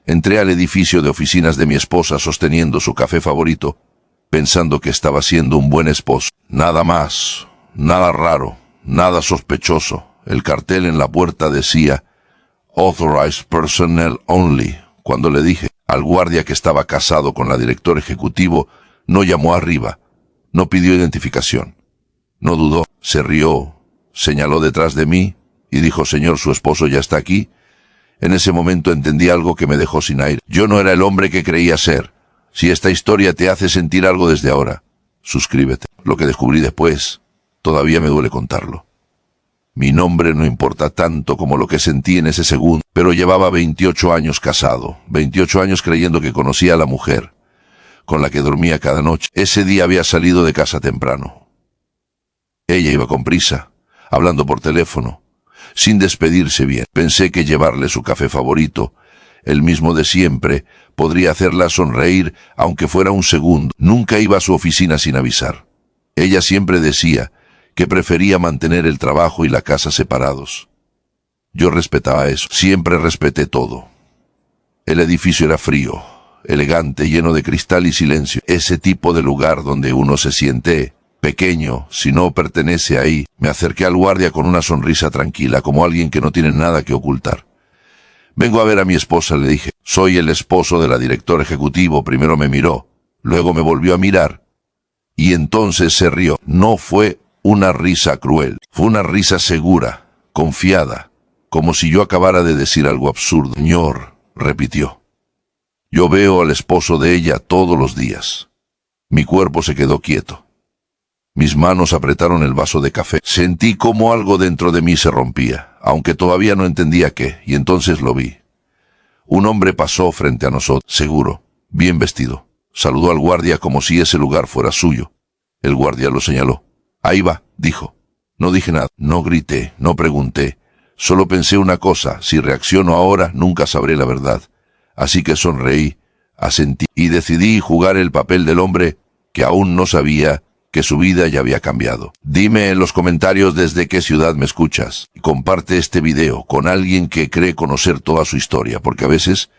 Entré al edificio de oficinas de mi esposa sosteniendo su café favorito, pensando que estaba siendo un buen esposo. Nada más, nada raro, nada sospechoso. El cartel en la puerta decía Authorized Personnel Only. Cuando le dije al guardia que estaba casado con la directora ejecutivo, no llamó arriba, no pidió identificación. No dudó, se rió, señaló detrás de mí y dijo: «Señor, su esposo ya está aquí». En ese momento entendí algo que me dejó sin aire. Yo no era el hombre que creía ser. Si esta historia te hace sentir algo desde ahora, suscríbete. Lo que descubrí después, todavía me duele contarlo. Mi nombre no importa tanto como lo que sentí en ese segundo, pero llevaba 28 años casado, 28 años creyendo que conocía a la mujer con la que dormía cada noche. Ese día había salido de casa temprano. Ella iba con prisa, hablando por teléfono, sin despedirse bien. Pensé que llevarle su café favorito, el mismo de siempre, podría hacerla sonreír, aunque fuera un segundo. Nunca iba a su oficina sin avisar. Ella siempre decía que prefería mantener el trabajo y la casa separados. Yo respetaba eso, siempre respeté todo. El edificio era frío, elegante, lleno de cristal y silencio. Ese tipo de lugar donde uno se siente pequeño si no pertenece ahí. Me acerqué al guardia con una sonrisa tranquila, como alguien que no tiene nada que ocultar. «Vengo a ver a mi esposa», le dije. «Soy el esposo de la directora ejecutivo». Primero me miró, luego me volvió a mirar, y entonces se rió. No fue una risa cruel, fue una risa segura, confiada, como si yo acabara de decir algo absurdo. «Señor», repitió, «yo veo al esposo de ella todos los días». Mi cuerpo se quedó quieto. Mis manos apretaron el vaso de café. Sentí como algo dentro de mí se rompía, aunque todavía no entendía qué, y entonces lo vi. Un hombre pasó frente a nosotros, seguro, bien vestido. Saludó al guardia como si ese lugar fuera suyo. El guardia lo señaló. «Ahí va», dijo. No dije nada, no grité, no pregunté. Solo pensé una cosa: si reacciono ahora, nunca sabré la verdad. Así que sonreí, asentí y decidí jugar el papel del hombre que aún no sabía que su vida ya había cambiado. Dime en los comentarios desde qué ciudad me escuchas. Y comparte este video con alguien que cree conocer toda su historia, porque a veces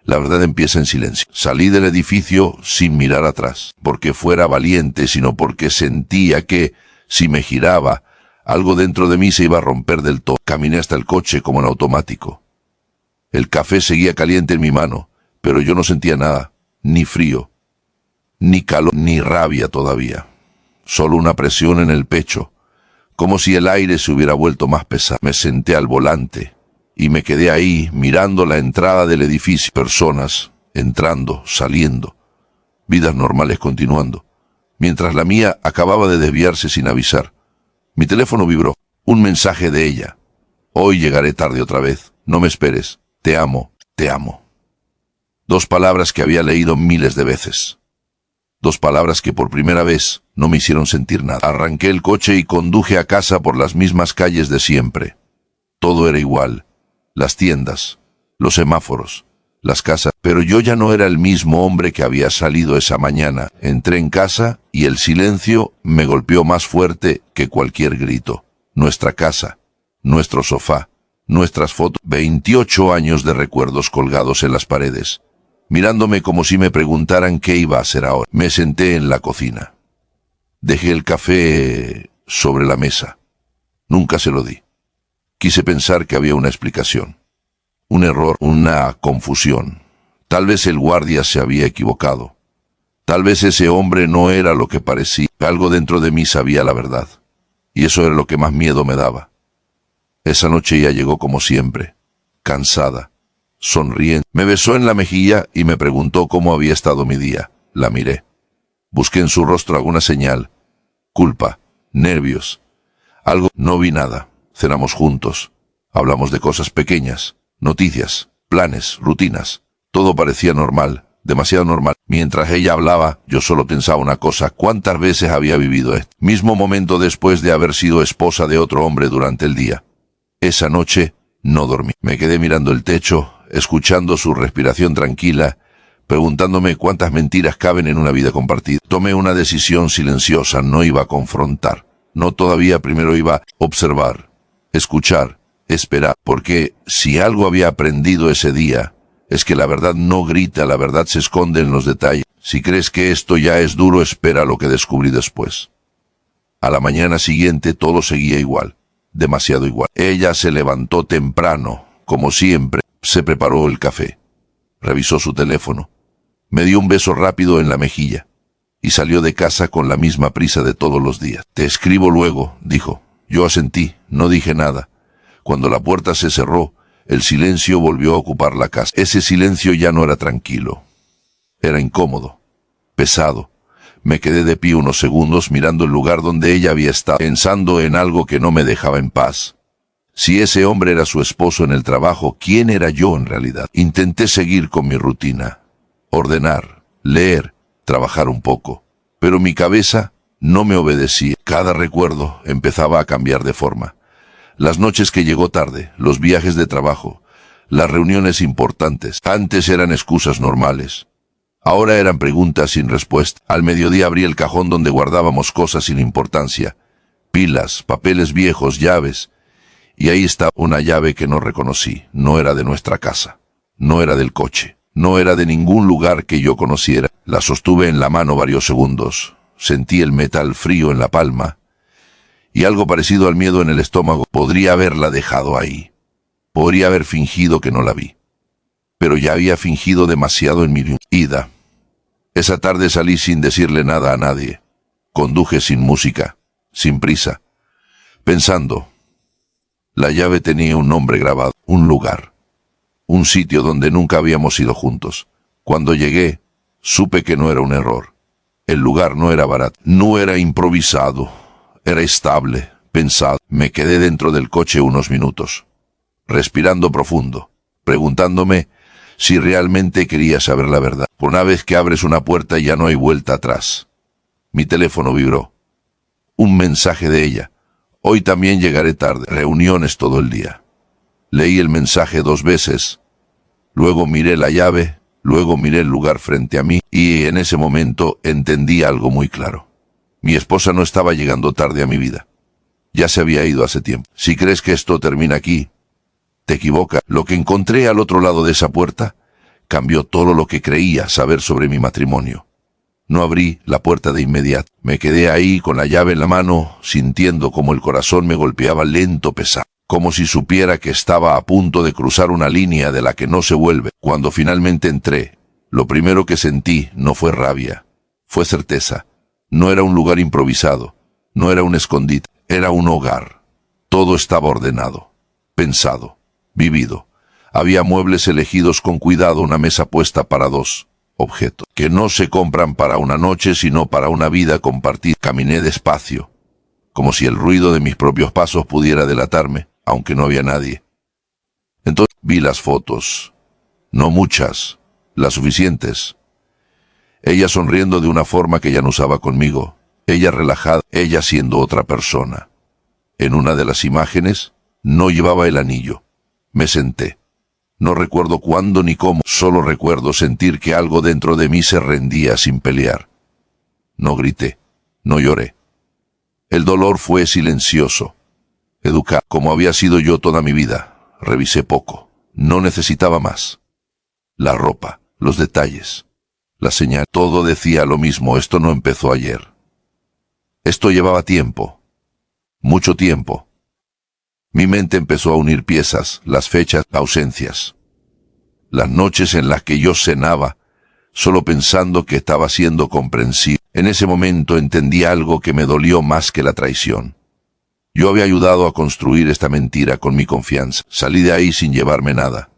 la verdad empieza en silencio. Salí del edificio sin mirar atrás, porque fuera valiente, sino porque sentía que, si me giraba, algo dentro de mí se iba a romper del todo. Caminé hasta el coche como en automático. El café seguía caliente en mi mano, pero yo no sentía nada, ni frío, ni calor, ni rabia todavía. Solo una presión en el pecho, como si el aire se hubiera vuelto más pesado. Me senté al volante y me quedé ahí mirando la entrada del edificio. Personas entrando, saliendo, vidas normales continuando, mientras la mía acababa de desviarse sin avisar. Mi teléfono vibró. Un mensaje de ella. «Hoy llegaré tarde otra vez. No me esperes. Te amo, te amo». 2 palabras que había leído miles de veces. 2 palabras que por primera vez no me hicieron sentir nada. Arranqué el coche y conduje a casa por las mismas calles de siempre. Todo era igual. Las tiendas, los semáforos, las casas. Pero yo ya no era el mismo hombre que había salido esa mañana. Entré en casa y el silencio me golpeó más fuerte que cualquier grito. Nuestra casa, nuestro sofá, nuestras fotos. 28 años de recuerdos colgados en las paredes, mirándome como si me preguntaran qué iba a hacer ahora. Me senté en la cocina. Dejé el café sobre la mesa. Nunca se lo di. Quise pensar que había una explicación. Un error, una confusión. Tal vez el guardia se había equivocado. Tal vez ese hombre no era lo que parecía. Algo dentro de mí sabía la verdad. Y eso era lo que más miedo me daba. Esa noche ella llegó como siempre, cansada, sonriendo. Me besó en la mejilla y me preguntó cómo había estado mi día. La miré. Busqué en su rostro alguna señal. Culpa, nervios, algo. No vi nada. Cenamos juntos. Hablamos de cosas pequeñas, noticias, planes, rutinas. Todo parecía normal, demasiado normal. Mientras ella hablaba, yo solo pensaba una cosa: ¿cuántas veces había vivido esto? Mismo momento después de haber sido esposa de otro hombre durante el día. Esa noche no dormí. Me quedé mirando el techo, escuchando su respiración tranquila, preguntándome cuántas mentiras caben en una vida compartida. Tomé una decisión silenciosa: no iba a confrontar. No todavía, primero iba a observar, escuchar, esperar. Porque si algo había aprendido ese día, Es que la verdad no grita, la verdad se esconde en los detalles. Si crees que esto ya es duro, espera lo que descubrí después. A la mañana siguiente todo seguía igual, demasiado igual. Ella se levantó temprano, como siempre, se preparó el café, revisó su teléfono, me dio un beso rápido en la mejilla y salió de casa con la misma prisa de todos los días. Te escribo luego, dijo. Yo asentí, no dije nada. Cuando la puerta se cerró, el silencio volvió a ocupar la casa. Ese silencio ya no era tranquilo. Era incómodo, pesado. Me quedé de pie unos segundos mirando el lugar donde ella había estado, pensando en algo que no me dejaba en paz. Si ese hombre era su esposo en el trabajo, ¿quién era yo en realidad? Intenté seguir con mi rutina, ordenar, leer, trabajar un poco, pero mi cabeza no me obedecía. Cada recuerdo empezaba a cambiar de forma. Las noches que llegó tarde, los viajes de trabajo, las reuniones importantes, antes eran excusas normales. Ahora eran preguntas sin respuesta. Al mediodía abrí el cajón donde guardábamos cosas sin importancia. Pilas, papeles viejos, llaves. Y ahí estaba una llave que no reconocí. No era de nuestra casa. No era del coche. No era de ningún lugar que yo conociera. La sostuve en la mano varios segundos. Sentí el metal frío en la palma. Y algo parecido al miedo en el estómago. Podría haberla dejado ahí. Podría haber fingido que no la vi. Pero ya había fingido demasiado en mi ida. Esa tarde salí sin decirle nada a nadie. Conduje sin música, sin prisa, pensando. La llave tenía un nombre grabado, un lugar, un sitio donde nunca habíamos ido juntos. Cuando llegué, supe que no era un error. El lugar no era barato, no era improvisado, era estable, pensado. Me quedé dentro del coche unos minutos, respirando profundo, preguntándome si realmente quería saber la verdad. Una vez que abres una puerta ya no hay vuelta atrás. Mi teléfono vibró. Un mensaje de ella. Hoy también llegaré tarde. Reuniones todo el día. Leí el mensaje 2 veces. Luego miré la llave. Luego miré el lugar frente a mí. Y en ese momento entendí algo muy claro. Mi esposa no estaba llegando tarde a mi vida. Ya se había ido hace tiempo. Si crees que esto termina aquí, te equivocas. Lo que encontré al otro lado de esa puerta cambió todo lo que creía saber sobre mi matrimonio. No abrí la puerta de inmediato. Me quedé ahí con la llave en la mano, sintiendo como el corazón me golpeaba lento, pesado, como si supiera que estaba a punto de cruzar una línea de la que no se vuelve. Cuando finalmente entré, lo primero que sentí no fue rabia, fue certeza. No era un lugar improvisado, no era un escondite, era un hogar. Todo estaba ordenado, pensado, vivido. Había muebles elegidos con cuidado, una mesa puesta para 2 objetos, que no se compran para una noche, sino para una vida compartida. Caminé despacio, como si el ruido de mis propios pasos pudiera delatarme, aunque no había nadie. Entonces vi las fotos. No muchas, las suficientes. Ella sonriendo de una forma que ya no usaba conmigo. Ella relajada, ella siendo otra persona. En una de las imágenes, no llevaba el anillo. Me senté. No recuerdo cuándo ni cómo, solo recuerdo sentir que algo dentro de mí se rendía sin pelear. No grité, no lloré. El dolor fue silencioso, educado, como había sido yo toda mi vida. Revisé poco, no necesitaba más. La ropa, los detalles, la señal, todo decía lo mismo. Esto no empezó ayer. Esto llevaba tiempo, mucho tiempo. Mi mente empezó a unir piezas, las fechas, ausencias. Las noches en las que yo cenaba, solo pensando que estaba siendo comprensivo. En ese momento entendí algo que me dolió más que la traición. Yo había ayudado a construir esta mentira con mi confianza. Salí de ahí sin llevarme nada.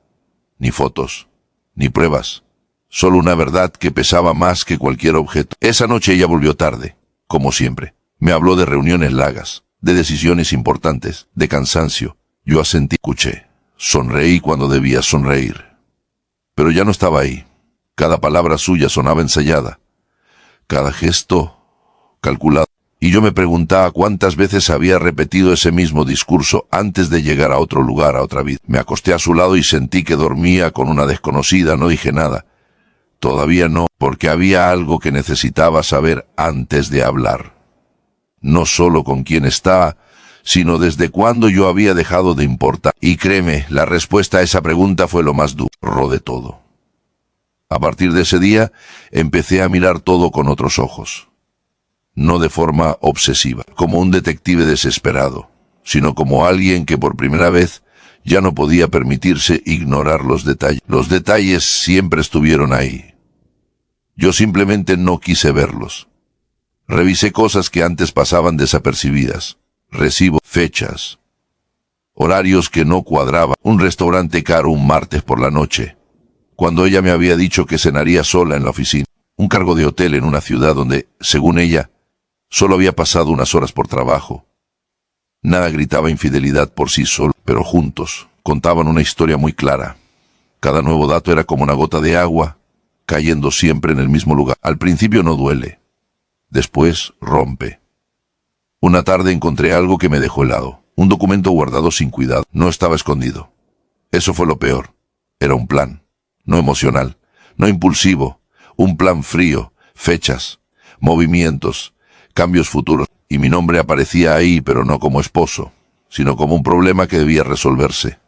Ni fotos, ni pruebas. Solo una verdad que pesaba más que cualquier objeto. Esa noche ella volvió tarde, como siempre. Me habló de reuniones largas, de decisiones importantes, de cansancio. Yo asentí, escuché, sonreí cuando debía sonreír. Pero ya no estaba ahí. Cada palabra suya sonaba ensayada, cada gesto calculado. Y yo me preguntaba cuántas veces había repetido ese mismo discurso antes de llegar a otro lugar, a otra vida. Me acosté a su lado y sentí que dormía con una desconocida. No dije nada. Todavía no, porque había algo que necesitaba saber antes de hablar. No solo con quién estaba, sino desde cuándo yo había dejado de importar. Y créeme, la respuesta a esa pregunta fue lo más duro de todo. A partir de ese día, empecé a mirar todo con otros ojos. No de forma obsesiva, como un detective desesperado, sino como alguien que por primera vez ya no podía permitirse ignorar los detalles. Los detalles siempre estuvieron ahí. Yo simplemente no quise verlos. Revisé cosas que antes pasaban desapercibidas. Recibos, fechas, horarios que no cuadraban, un restaurante caro un martes por la noche, cuando ella me había dicho que cenaría sola en la oficina, un cargo de hotel en una ciudad donde, según ella, solo había pasado unas horas por trabajo. Nada gritaba infidelidad por sí solo, pero juntos contaban una historia muy clara. Cada nuevo dato era como una gota de agua, cayendo siempre en el mismo lugar. Al principio no duele, después rompe. Una tarde encontré algo que me dejó helado. Un documento guardado sin cuidado. No estaba escondido. Eso fue lo peor. Era un plan. No emocional. No impulsivo. Un plan frío. Fechas. Movimientos. Cambios futuros. Y mi nombre aparecía ahí, pero no como esposo, sino como un problema que debía resolverse.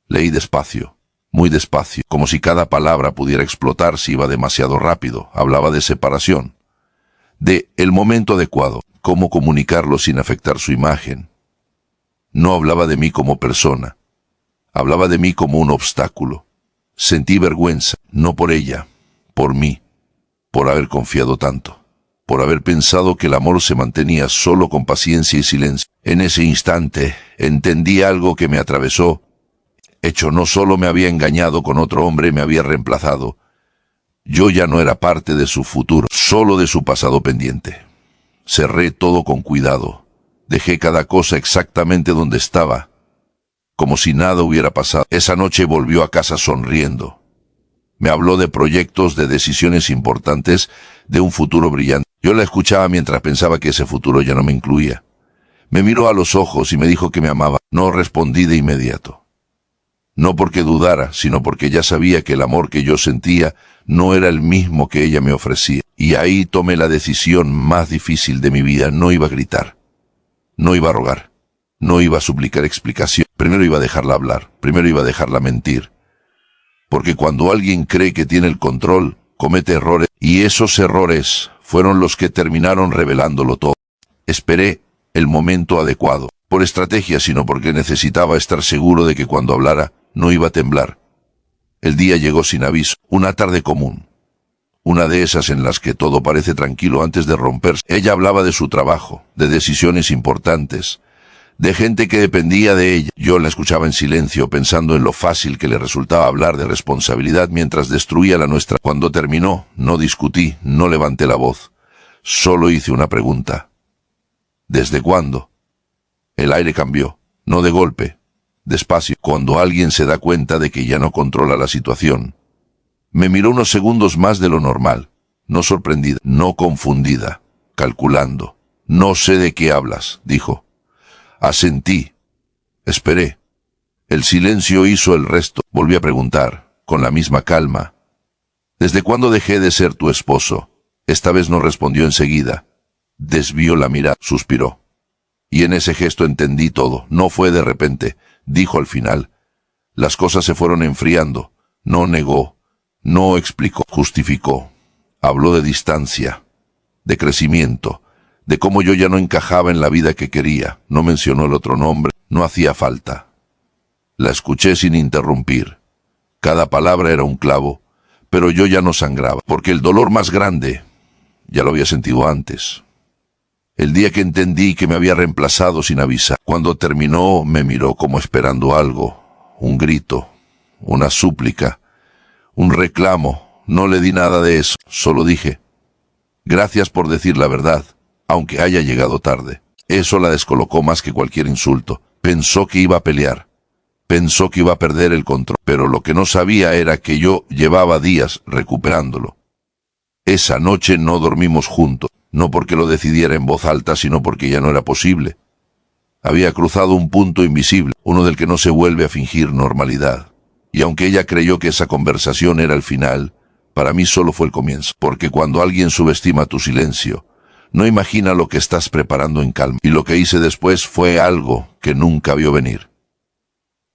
Leí despacio. Muy despacio. Como si cada palabra pudiera explotar si iba demasiado rápido. Hablaba de separación. De el momento adecuado. Cómo comunicarlo sin afectar su imagen. No hablaba de mí como persona. Hablaba de mí como un obstáculo. Sentí vergüenza, no por ella, por mí, por haber confiado tanto, por haber pensado que el amor se mantenía solo con paciencia y silencio. En ese instante entendí algo que me atravesó. Hecho, no solo me había engañado con otro hombre, me había reemplazado. Yo ya no era parte de su futuro, solo de su pasado pendiente. Cerré todo con cuidado. Dejé cada cosa exactamente donde estaba, como si nada hubiera pasado. Esa noche volvió a casa sonriendo. Me habló de proyectos, de decisiones importantes, de un futuro brillante. Yo la escuchaba mientras pensaba que ese futuro ya no me incluía. Me miró a los ojos y me dijo que me amaba. No respondí de inmediato. No porque dudara, sino porque ya sabía que el amor que yo sentía no era el mismo que ella me ofrecía. Y ahí tomé la decisión más difícil de mi vida. No iba a gritar. No iba a rogar. No iba a suplicar explicación. Primero iba a dejarla hablar. Primero iba a dejarla mentir. Porque cuando alguien cree que tiene el control, comete errores. Y esos errores fueron los que terminaron revelándolo todo. Esperé el momento adecuado. Por estrategia, sino porque necesitaba estar seguro de que cuando hablara no iba a temblar. El día llegó sin aviso. Una tarde común. Una de esas en las que todo parece tranquilo antes de romperse. Ella hablaba de su trabajo, de decisiones importantes, de gente que dependía de ella. Yo la escuchaba en silencio, pensando en lo fácil que le resultaba hablar de responsabilidad mientras destruía la nuestra. Cuando terminó, no discutí, no levanté la voz. Solo hice una pregunta. ¿Desde cuándo? El aire cambió, no de golpe, despacio, cuando alguien se da cuenta de que ya no controla la situación. Me miró unos segundos más de lo normal, no sorprendida, no confundida, calculando. No sé de qué hablas, dijo. Asentí. Esperé. El silencio hizo el resto. Volví a preguntar, con la misma calma. ¿Desde cuándo dejé de ser tu esposo? Esta vez no respondió enseguida. Desvió la mirada, suspiró. Y en ese gesto entendí todo. No fue de repente, dijo al final. Las cosas se fueron enfriando. No negó. No explicó, justificó. Habló de distancia, de crecimiento, de cómo yo ya no encajaba en la vida que quería. No mencionó el otro nombre, no hacía falta. La escuché sin interrumpir. Cada palabra era un clavo, pero yo ya no sangraba, porque el dolor más grande ya lo había sentido antes. El día que entendí que me había reemplazado sin avisar. Cuando terminó, me miró como esperando algo, un grito, una súplica, un reclamo. No le di nada de eso, solo dije, gracias por decir la verdad, aunque haya llegado tarde. Eso la descolocó más que cualquier insulto. Pensó que iba a pelear, pensó que iba a perder el control, pero lo que no sabía era que yo llevaba días recuperándolo. Esa noche no dormimos juntos, no porque lo decidiera en voz alta, sino porque ya no era posible. Había cruzado un punto invisible, uno del que no se vuelve a fingir normalidad. Y aunque ella creyó que esa conversación era el final, para mí solo fue el comienzo. Porque cuando alguien subestima tu silencio, No imagina lo que estás preparando en calma. Y lo que hice después fue algo que nunca vio venir.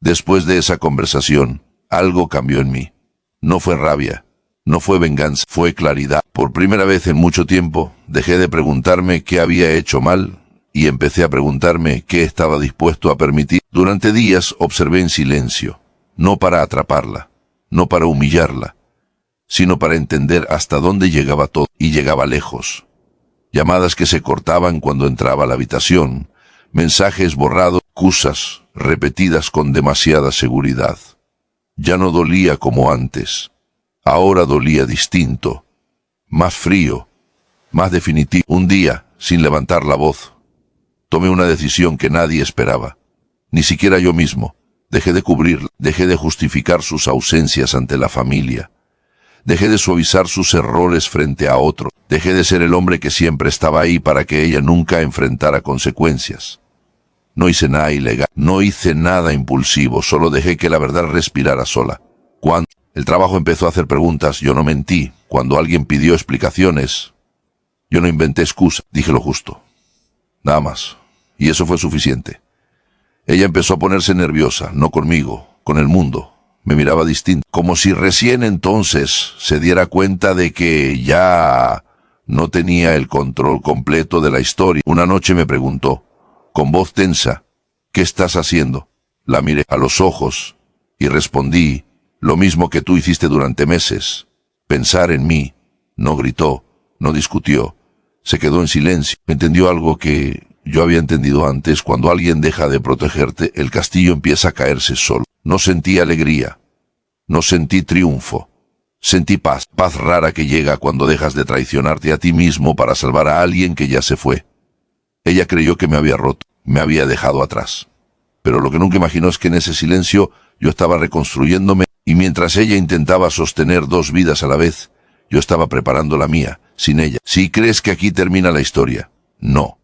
Después de esa conversación, algo cambió en mí. No fue rabia, no fue venganza, fue claridad. Por primera vez en mucho tiempo, dejé de preguntarme qué había hecho mal y empecé a preguntarme qué estaba dispuesto a permitir. Durante días observé en silencio, no para atraparla, no para humillarla, sino para entender hasta dónde llegaba todo, y llegaba lejos. Llamadas que se cortaban cuando entraba a la habitación, mensajes borrados, excusas repetidas con demasiada seguridad. Ya no dolía como antes, ahora dolía distinto, más frío, más definitivo. Un día, sin levantar la voz, tomé una decisión que nadie esperaba, ni siquiera yo mismo. Dejé de cubrirla, dejé de justificar sus ausencias ante la familia. Dejé de suavizar sus errores frente a otro. Dejé de ser el hombre que siempre estaba ahí para que ella nunca enfrentara consecuencias. No hice nada ilegal, no hice nada impulsivo, solo dejé que la verdad respirara sola. Cuando el trabajo empezó a hacer preguntas, yo no mentí. Cuando alguien pidió explicaciones, yo no inventé excusas, dije lo justo. Nada más. Y eso fue suficiente. Ella empezó a ponerse nerviosa, no conmigo, con el mundo. Me miraba distinto, como si recién entonces se diera cuenta de que ya no tenía el control completo de la historia. Una noche me preguntó, con voz tensa, ¿qué estás haciendo? La miré a los ojos y respondí, lo mismo que tú hiciste durante meses, pensar en mí. No gritó, no discutió, se quedó en silencio. Entendió algo que yo había entendido antes: cuando alguien deja de protegerte, el castillo empieza a caerse solo. No sentí alegría, no sentí triunfo, sentí paz, paz rara que llega cuando dejas de traicionarte a ti mismo para salvar a alguien que ya se fue. Ella creyó que me había roto, me había dejado atrás. Pero lo que nunca imaginó es que en ese silencio yo estaba reconstruyéndome, y mientras ella intentaba sostener dos vidas a la vez, yo estaba preparando la mía, sin ella. Si crees que aquí termina la historia, no.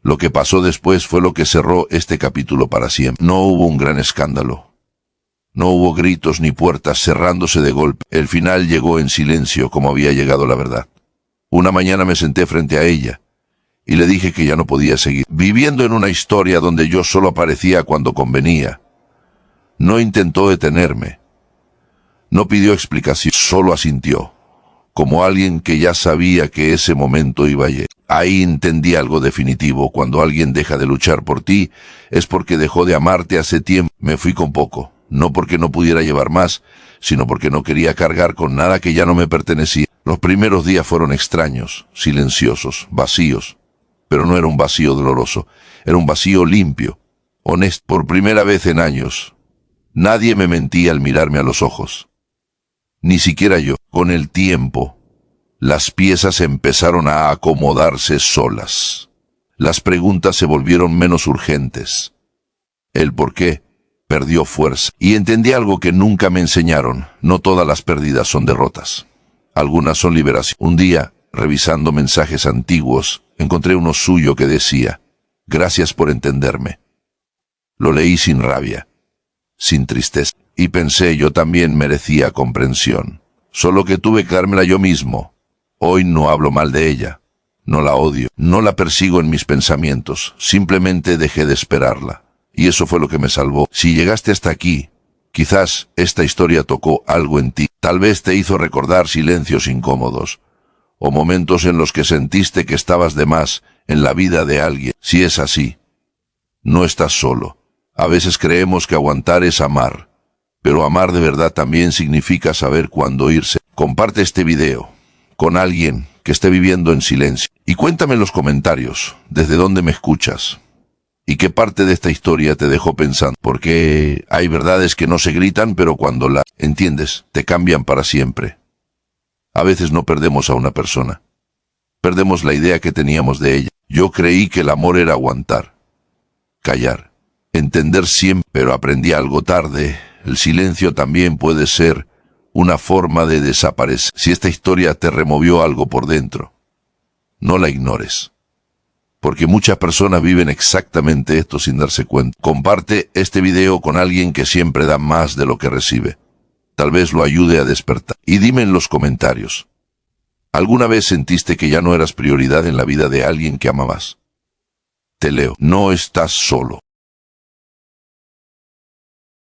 Lo que pasó después fue lo que cerró este capítulo para siempre. No hubo un gran escándalo. No hubo gritos ni puertas cerrándose de golpe. El final llegó en silencio, como había llegado la verdad. Una mañana me senté frente a ella y le dije que ya no podía seguir viviendo en una historia donde yo solo aparecía cuando convenía. No intentó detenerme. No pidió explicación, solo asintió, como alguien que ya sabía que ese momento iba a llegar. Ahí entendí algo definitivo: cuando alguien deja de luchar por ti, es porque dejó de amarte hace tiempo. Me fui con poco, no porque no pudiera llevar más, sino porque no quería cargar con nada que ya no me pertenecía. Los primeros días fueron extraños, silenciosos, vacíos, pero no era un vacío doloroso, era un vacío limpio, honesto. Por primera vez en años, nadie me mentía al mirarme a los ojos. Ni siquiera yo. Con el tiempo, las piezas empezaron a acomodarse solas. Las preguntas se volvieron menos urgentes. El por qué perdió fuerza. Y entendí algo que nunca me enseñaron: no todas las pérdidas son derrotas. Algunas son liberación. Un día, revisando mensajes antiguos, encontré uno suyo que decía: gracias por entenderme. Lo leí sin rabia, sin tristeza, y pensé, yo también merecía comprensión. Solo que tuve que dármela yo mismo. Hoy no hablo mal de ella, no la odio, no la persigo en mis pensamientos, simplemente dejé de esperarla. Y eso fue lo que me salvó. Si llegaste hasta aquí, quizás esta historia tocó algo en ti. Tal vez te hizo recordar silencios incómodos, o momentos en los que sentiste que estabas de más en la vida de alguien. Si es así, no estás solo. A veces creemos que aguantar es amar, pero amar de verdad también significa saber cuándo irse. Comparte este video con alguien que esté viviendo en silencio. Y cuéntame en los comentarios desde dónde me escuchas y qué parte de esta historia te dejó pensando. Porque hay verdades que no se gritan, pero cuando las entiendes, te cambian para siempre. A veces no perdemos a una persona, perdemos la idea que teníamos de ella. Yo creí que el amor era aguantar, callar, entender siempre, pero aprendí algo tarde. El silencio también puede ser una forma de desaparecer. Si esta historia te removió algo por dentro, no la ignores, porque muchas personas viven exactamente esto sin darse cuenta. Comparte este video con alguien que siempre da más de lo que recibe. Tal vez lo ayude a despertar. Y dime en los comentarios, ¿Alguna vez sentiste que ya no eras prioridad en la vida de alguien que amabas? Te leo, no estás solo.